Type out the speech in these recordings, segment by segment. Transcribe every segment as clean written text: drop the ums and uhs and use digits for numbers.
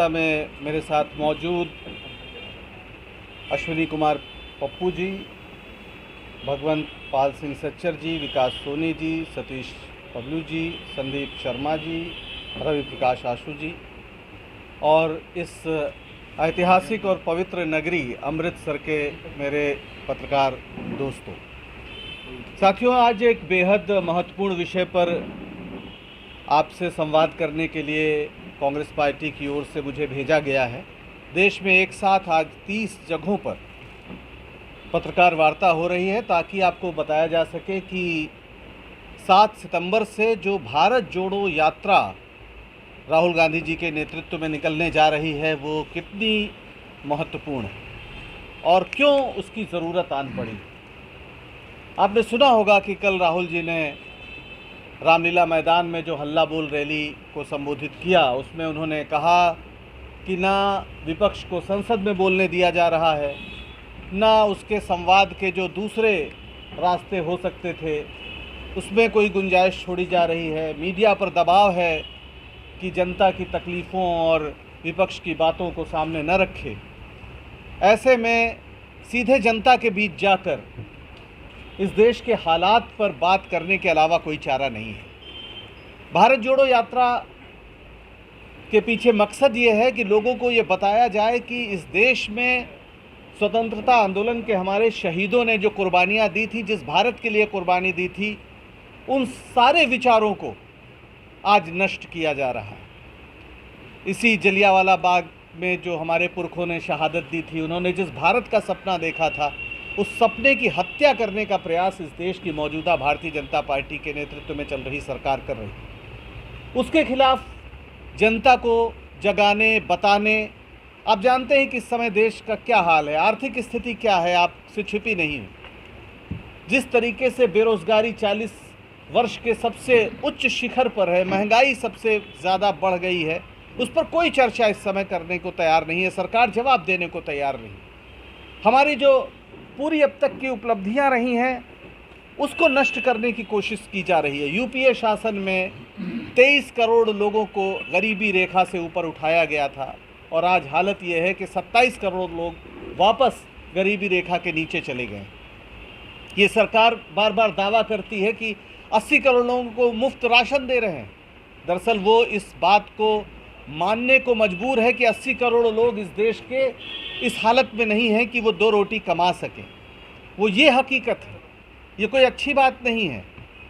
में मेरे साथ मौजूद अश्विनी कुमार पप्पू जी, भगवंत पाल सिंह सच्चर जी, विकास सोनी जी, सतीश पबलू जी, संदीप शर्मा जी, रवि प्रकाश आशु जी और इस ऐतिहासिक और पवित्र नगरी अमृतसर के मेरे पत्रकार दोस्तों। साथियों, आज एक बेहद महत्वपूर्ण विषय पर आपसे संवाद करने के लिए कांग्रेस पार्टी की ओर से मुझे भेजा गया है। देश में एक साथ आज 30 जगहों पर पत्रकार वार्ता हो रही है ताकि आपको बताया जा सके कि 7 सितंबर से जो भारत जोड़ो यात्रा राहुल गांधी जी के नेतृत्व में निकलने जा रही है वो कितनी महत्वपूर्ण है और क्यों उसकी ज़रूरत आन पड़ी। आपने सुना होगा कि कल राहुल जी ने रामलीला मैदान में जो हल्ला बोल रैली को संबोधित किया, उसमें उन्होंने कहा कि ना विपक्ष को संसद में बोलने दिया जा रहा है, ना उसके संवाद के जो दूसरे रास्ते हो सकते थे उसमें कोई गुंजाइश छोड़ी जा रही है। मीडिया पर दबाव है कि जनता की तकलीफ़ों और विपक्ष की बातों को सामने न रखे। ऐसे में सीधे जनता के बीच जाकर इस देश के हालात पर बात करने के अलावा कोई चारा नहीं है। भारत जोड़ो यात्रा के पीछे मकसद ये है कि लोगों को ये बताया जाए कि इस देश में स्वतंत्रता आंदोलन के हमारे शहीदों ने जो कुर्बानियाँ दी थी, जिस भारत के लिए कुर्बानी दी थी, उन सारे विचारों को आज नष्ट किया जा रहा है। इसी जलियांवाला बाग में जो हमारे पुरखों ने शहादत दी थी, उन्होंने जिस भारत का सपना देखा था, उस सपने की हत्या करने का प्रयास इस देश की मौजूदा भारतीय जनता पार्टी के नेतृत्व में चल रही सरकार कर रही है। उसके खिलाफ जनता को जगाने, बताने, आप जानते हैं कि इस समय देश का क्या हाल है, आर्थिक स्थिति क्या है, आपसे छिपी नहीं है। जिस तरीके से बेरोजगारी 40 वर्ष के सबसे उच्च शिखर पर है, महंगाई सबसे ज़्यादा बढ़ गई है, उस पर कोई चर्चा इस समय करने को तैयार नहीं है। सरकार जवाब देने को तैयार नहीं। हमारी जो पूरी अब तक की उपलब्धियां रही हैं उसको नष्ट करने की कोशिश की जा रही है। यूपीए शासन में 23 करोड़ लोगों को गरीबी रेखा से ऊपर उठाया गया था और आज हालत ये है कि 27 करोड़ लोग वापस गरीबी रेखा के नीचे चले गए। ये सरकार बार बार दावा करती है कि 80 करोड़ लोगों को मुफ्त राशन दे रहे हैं। दरअसल वो इस बात को मानने को मजबूर है कि 80 करोड़ लोग इस देश के इस हालत में नहीं हैं कि वो 2 रोटी कमा सकें। वो ये हकीकत है, ये कोई अच्छी बात नहीं है।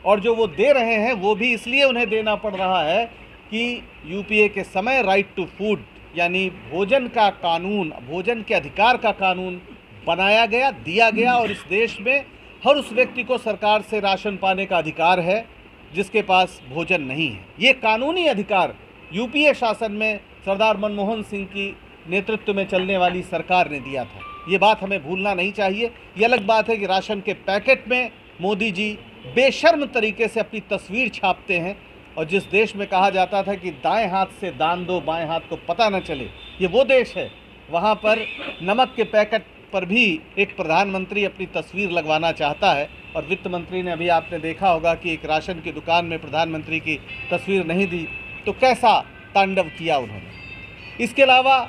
और जो वो दे रहे हैं वो भी इसलिए उन्हें देना पड़ रहा है कि यूपीए के समय राइट टू फूड यानी भोजन का कानून, भोजन के अधिकार का कानून बनाया गया, दिया गया और इस देश में हर उस व्यक्ति को सरकार से राशन पाने का अधिकार है जिसके पास भोजन नहीं है। ये कानूनी अधिकार यूपीए शासन में सरदार मनमोहन सिंह की नेतृत्व में चलने वाली सरकार ने दिया था। ये बात हमें भूलना नहीं चाहिए। ये अलग बात है कि राशन के पैकेट में मोदी जी बेशर्म तरीके से अपनी तस्वीर छापते हैं और जिस देश में कहा जाता था कि दाएं हाथ से दान दो, बाएं हाथ को पता न चले, ये वो देश है। वहाँ पर नमक के पैकेट पर भी एक प्रधानमंत्री अपनी तस्वीर लगवाना चाहता है और वित्त मंत्री ने, अभी आपने देखा होगा कि एक राशन की दुकान में प्रधानमंत्री की तस्वीर नहीं दी, तो कैसा तांडव किया उन्होंने। इसके अलावा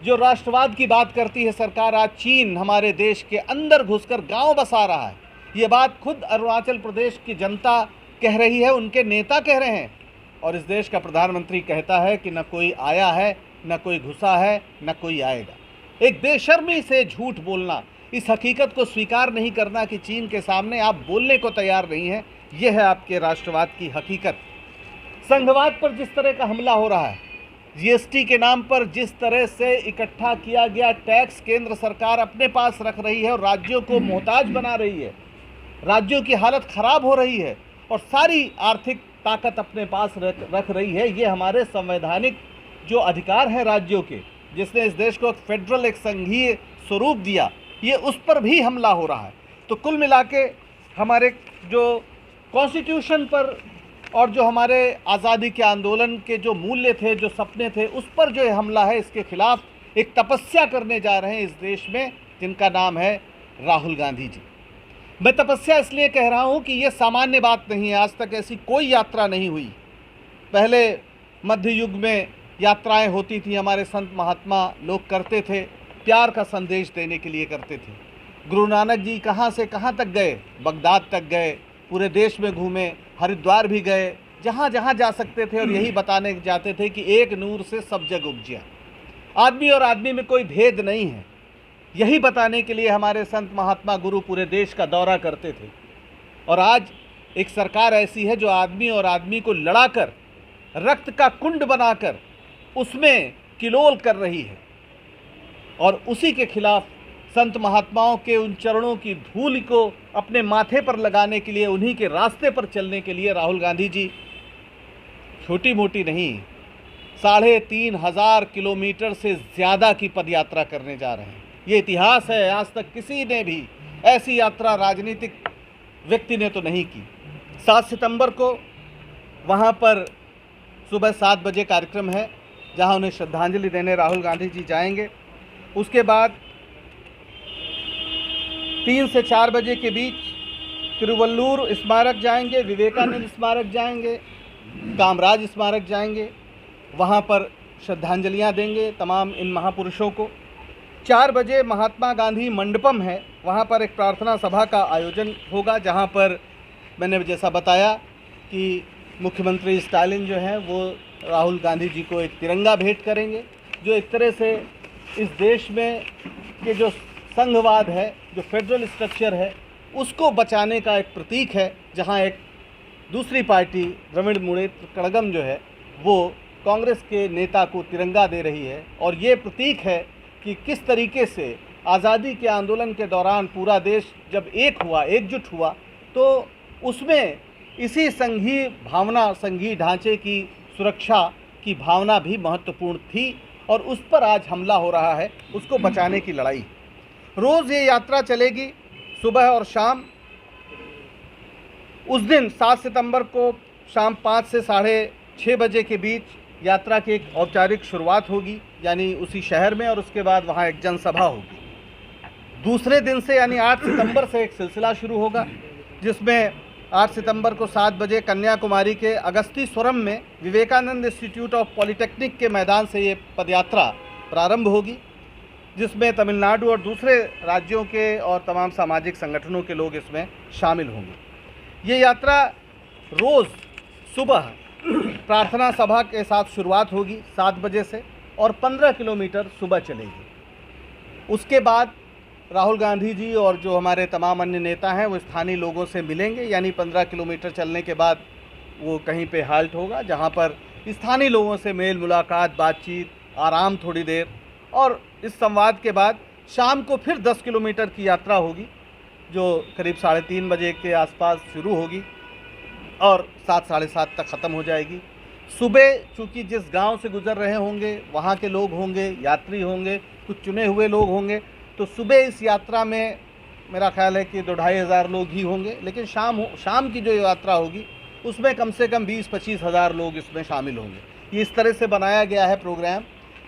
जो राष्ट्रवाद की बात करती है सरकार, आज चीन हमारे देश के अंदर घुसकर गांव बसा रहा है। ये बात खुद अरुणाचल प्रदेश की जनता कह रही है, उनके नेता कह रहे हैं और इस देश का प्रधानमंत्री कहता है कि न कोई आया है, न कोई घुसा है, न कोई आएगा। एक बेशर्मी से झूठ बोलना, इस हकीकत को स्वीकार नहीं करना कि चीन के सामने आप बोलने को तैयार नहीं हैं, यह है आपके राष्ट्रवाद की हकीकत। संघवाद पर जिस तरह का हमला हो रहा है, जीएसटी के नाम पर जिस तरह से इकट्ठा किया गया टैक्स केंद्र सरकार अपने पास रख रही है और राज्यों को मोहताज बना रही है, राज्यों की हालत खराब हो रही है और सारी आर्थिक ताकत अपने पास रख रही है। ये हमारे संवैधानिक जो अधिकार हैं राज्यों के, जिसने इस देश को फेडरल, एक संघीय स्वरूप दिया, ये उस पर भी हमला हो रहा है। तो कुल मिला के हमारे जो कॉन्स्टिट्यूशन पर और जो हमारे आज़ादी के आंदोलन के जो मूल्य थे, जो सपने थे, उस पर जो हमला है, इसके खिलाफ एक तपस्या करने जा रहे हैं इस देश में, जिनका नाम है राहुल गांधी जी। मैं तपस्या इसलिए कह रहा हूं कि ये सामान्य बात नहीं है। आज तक ऐसी कोई यात्रा नहीं हुई। पहले मध्य युग में यात्राएं होती थी, हमारे संत महात्मा लोग करते थे, प्यार का संदेश देने के लिए करते थे। गुरु नानक जी कहाँ से कहाँ तक गए, बगदाद तक गए, पूरे देश में घूमे, हरिद्वार भी गए, जहाँ जहाँ जा सकते थे, और यही बताने जाते थे कि एक नूर से सब जग उपजिया, आदमी और आदमी में कोई भेद नहीं है। यही बताने के लिए हमारे संत महात्मा गुरु पूरे देश का दौरा करते थे। और आज एक सरकार ऐसी है जो आदमी और आदमी को लड़ाकर, रक्त का कुंड बनाकर उसमें किलोल कर रही है, और उसी के खिलाफ संत महात्माओं के उन चरणों की धूल को अपने माथे पर लगाने के लिए, उन्हीं के रास्ते पर चलने के लिए राहुल गांधी जी छोटी मोटी नहीं, 3,500 किलोमीटर से ज़्यादा की पदयात्रा करने जा रहे हैं। ये इतिहास है, आज तक किसी ने भी ऐसी यात्रा राजनीतिक व्यक्ति ने तो नहीं की। 7 सितंबर को वहाँ पर सुबह 7 बजे कार्यक्रम है, जहाँ उन्हें श्रद्धांजलि देने राहुल गांधी जी जाएंगे। उसके बाद 3 से 4 बजे के बीच तिरुवल्लुर स्मारक जाएंगे, विवेकानंद स्मारक जाएंगे, कामराज स्मारक जाएंगे, वहाँ पर श्रद्धांजलियाँ देंगे तमाम इन महापुरुषों को। 4 बजे महात्मा गांधी मंडपम है, वहाँ पर एक प्रार्थना सभा का आयोजन होगा, जहाँ पर मैंने जैसा बताया कि मुख्यमंत्री स्टालिन जो हैं वो राहुल गांधी जी को एक तिरंगा भेंट करेंगे, जो एक तरह से इस देश में के जो संघवाद है, जो फेडरल स्ट्रक्चर है, उसको बचाने का एक प्रतीक है। जहाँ एक दूसरी पार्टी द्रविड़ मुनेत्र कड़गम जो है वो कांग्रेस के नेता को तिरंगा दे रही है, और ये प्रतीक है कि किस तरीके से आज़ादी के आंदोलन के दौरान पूरा देश जब एक हुआ, एकजुट हुआ, तो उसमें इसी संघीय भावना, संघीय ढांचे की सुरक्षा की भावना भी महत्वपूर्ण थी, और उस पर आज हमला हो रहा है, उसको बचाने की लड़ाई। रोज़ ये यात्रा चलेगी, सुबह और शाम। उस दिन 7 सितंबर को शाम 5 से 6:30 बजे के बीच यात्रा की एक औपचारिक शुरुआत होगी, यानी उसी शहर में, और उसके बाद वहाँ एक जनसभा होगी। दूसरे दिन से यानी 8 सितंबर से एक सिलसिला शुरू होगा, जिसमें 8 सितंबर को 7 बजे कन्याकुमारी के अगस्तीस्वरम में विवेकानंद इंस्टीट्यूट ऑफ पॉलिटेक्निक के मैदान से ये पदयात्रा प्रारंभ होगी, जिसमें तमिलनाडु और दूसरे राज्यों के और तमाम सामाजिक संगठनों के लोग इसमें शामिल होंगे। ये यात्रा रोज़ सुबह प्रार्थना सभा के साथ शुरुआत होगी 7 बजे से, और 15 किलोमीटर सुबह चलेगी। उसके बाद राहुल गांधी जी और जो हमारे तमाम अन्य नेता हैं वो स्थानीय लोगों से मिलेंगे, यानी 15 किलोमीटर चलने के बाद वो कहीं पे हाल्ट होगा, जहाँ पर स्थानीय लोगों से मेल मुलाकात, बातचीत, आराम थोड़ी देर, और इस संवाद के बाद शाम को फिर 10 किलोमीटर की यात्रा होगी, जो करीब 3:30 बजे के आसपास शुरू होगी और 7, 7:30 तक ख़त्म हो जाएगी। सुबह चूँकि जिस गांव से गुज़र रहे होंगे वहाँ के लोग होंगे, यात्री होंगे, कुछ चुने हुए लोग होंगे, तो सुबह इस यात्रा में मेरा ख्याल है कि 2-2,500 लोग ही होंगे, लेकिन शाम की जो यात्रा होगी उसमें कम से कम 20-25 हज़ार लोग इसमें शामिल होंगे। ये इस तरह से बनाया गया है प्रोग्राम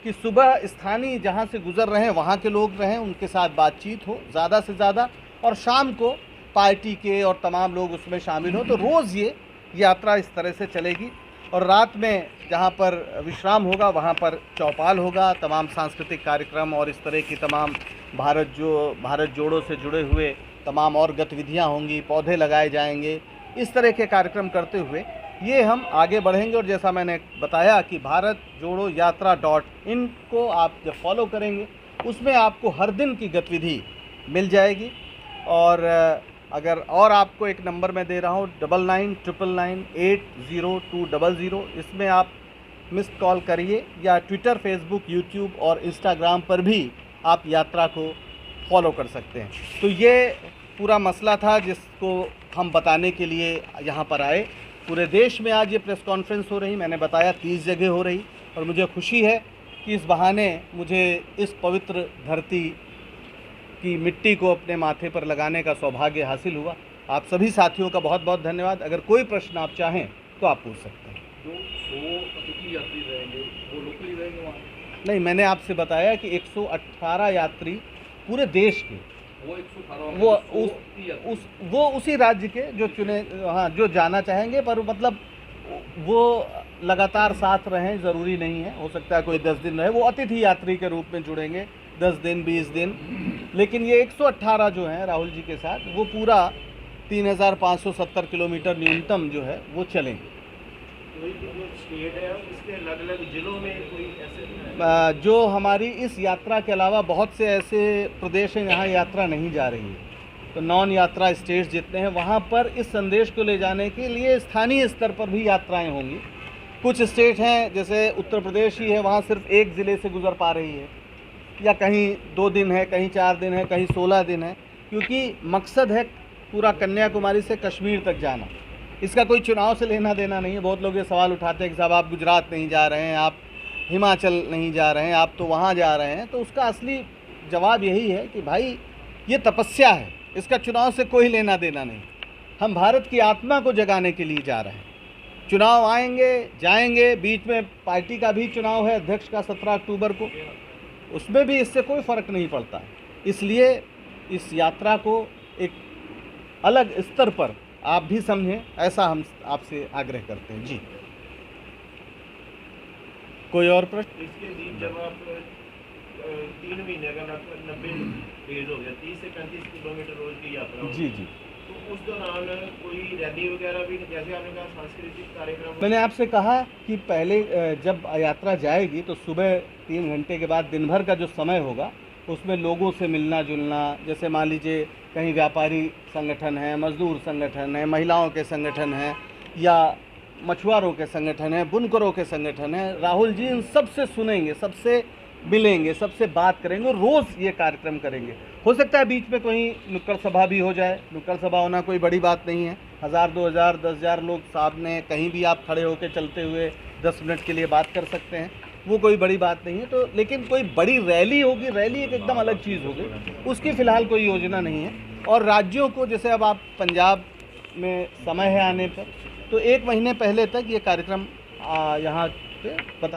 कि सुबह स्थानीय जहाँ से गुज़र रहे हैं वहाँ के लोग रहें, उनके साथ बातचीत हो ज़्यादा से ज़्यादा, और शाम को पार्टी के और तमाम लोग उसमें शामिल हो। तो रोज़ ये यात्रा इस तरह से चलेगी, और रात में जहाँ पर विश्राम होगा वहाँ पर चौपाल होगा, तमाम सांस्कृतिक कार्यक्रम और इस तरह की तमाम भारत जोड़ो से जुड़े हुए तमाम और गतिविधियाँ होंगी, पौधे लगाए जाएंगे। इस तरह के कार्यक्रम करते हुए ये हम आगे बढ़ेंगे। और जैसा मैंने बताया कि भारत जोड़ो यात्रा.in को आप जब फॉलो करेंगे उसमें आपको हर दिन की गतिविधि मिल जाएगी। और अगर और आपको एक नंबर मैं दे रहा हूँ 9999980200, इसमें आप मिस्ड कॉल करिए, या ट्विटर, फेसबुक, यूट्यूब और इंस्टाग्राम पर भी आप यात्रा को फॉलो कर सकते हैं। तो ये पूरा मसला था जिसको हम बताने के लिए यहाँ पर आए। पूरे देश में आज ये प्रेस कॉन्फ्रेंस हो रही, मैंने बताया 30 जगह हो रही, और मुझे खुशी है कि इस बहाने मुझे इस पवित्र धरती की मिट्टी को अपने माथे पर लगाने का सौभाग्य हासिल हुआ। आप सभी साथियों का बहुत बहुत धन्यवाद। अगर कोई प्रश्न आप चाहें तो आप पूछ सकते हैं। जो 100 अतिथि यात्री रहेंगे वो लोकली रहेंगे वहाँ? नहीं, मैंने आपसे बताया कि 118 यात्री पूरे देश के, वो 118 वो उसी राज्य के जो चुने, हाँ, जो जाना चाहेंगे, पर मतलब वो लगातार साथ रहें ज़रूरी नहीं है, हो सकता है कोई 10 दिन रहे, वो अतिथि यात्री के रूप में जुड़ेंगे 10 दिन 20 दिन, लेकिन ये 118 जो हैं राहुल जी के साथ वो पूरा 3570 किलोमीटर न्यूनतम जो है वो चलेंगे। कोई भी जो स्टेट है उसके अलग अलग जिलों में कोई ऐसे जो हमारी इस यात्रा के अलावा बहुत से ऐसे प्रदेश हैं जहाँ यात्रा नहीं जा रही है, तो नॉन यात्रा स्टेट्स जितने हैं वहाँ पर इस संदेश को ले जाने के लिए स्थानीय स्तर पर भी यात्राएं होंगी। कुछ स्टेट हैं जैसे उत्तर प्रदेश ही है, वहाँ सिर्फ एक ज़िले से गुजर पा रही है, या कहीं 2 दिन है, कहीं 4 दिन है, कहीं 16 दिन है, क्योंकि मकसद है पूरा कन्याकुमारी से कश्मीर तक जाना। इसका कोई चुनाव से लेना देना नहीं है। बहुत लोग ये सवाल उठाते हैं कि साहब आप गुजरात नहीं जा रहे हैं, आप हिमाचल नहीं जा रहे हैं, आप तो वहाँ जा रहे हैं। तो उसका असली जवाब यही है कि भाई ये तपस्या है, इसका चुनाव से कोई लेना देना नहीं। हम भारत की आत्मा को जगाने के लिए जा रहे हैं। चुनाव आएंगे जाएंगे, बीच में पार्टी का भी चुनाव है अध्यक्ष का 17 अक्टूबर को, उसमें भी इससे कोई फ़र्क नहीं पड़ता। इसलिए इस यात्रा को एक अलग स्तर पर आप भी समझें, ऐसा हम आपसे आग्रह करते हैं। जी, कोई और प्रश्न? इसके बीच जब आप 3 महीने का लगभग 90 डेज हो गया, 30 से 35 किलोमीटर रोज की यात्रा होगी। जी जी, तो उस दौरान कोई रैली वगैरह भी, जैसे आपने कहा सांस्कृतिक कार्यक्रम, मैंने आपसे कहा कि पहले जब यात्रा जाएगी तो सुबह 3 घंटे के बाद दिन भर का जो समय होगा उसमें लोगों से मिलना जुलना, जैसे मान लीजिए कहीं व्यापारी संगठन है, मजदूर संगठन है, महिलाओं के संगठन हैं, या मछुआरों के संगठन हैं, बुनकरों के संगठन हैं, राहुल जी इन सबसे सुनेंगे, सबसे मिलेंगे, सबसे बात करेंगे, रोज़ ये कार्यक्रम करेंगे। हो सकता है बीच में कोई नुक्कड़ सभा भी हो जाए, नुक्कड़ सभा होना कोई बड़ी बात नहीं है। 1000 2000 10,000 लोग सामने कहीं भी आप खड़े होकर चलते हुए 10 मिनट के लिए बात कर सकते हैं, वो कोई बड़ी बात नहीं है। तो लेकिन कोई बड़ी रैली होगी, रैली एक एकदम अलग चीज़ होगी, उसकी फ़िलहाल कोई योजना नहीं है। और राज्यों को, जैसे अब आप पंजाब में समय है आने पर, तो 1 महीने पहले तक ये कार्यक्रम यहाँ पे बता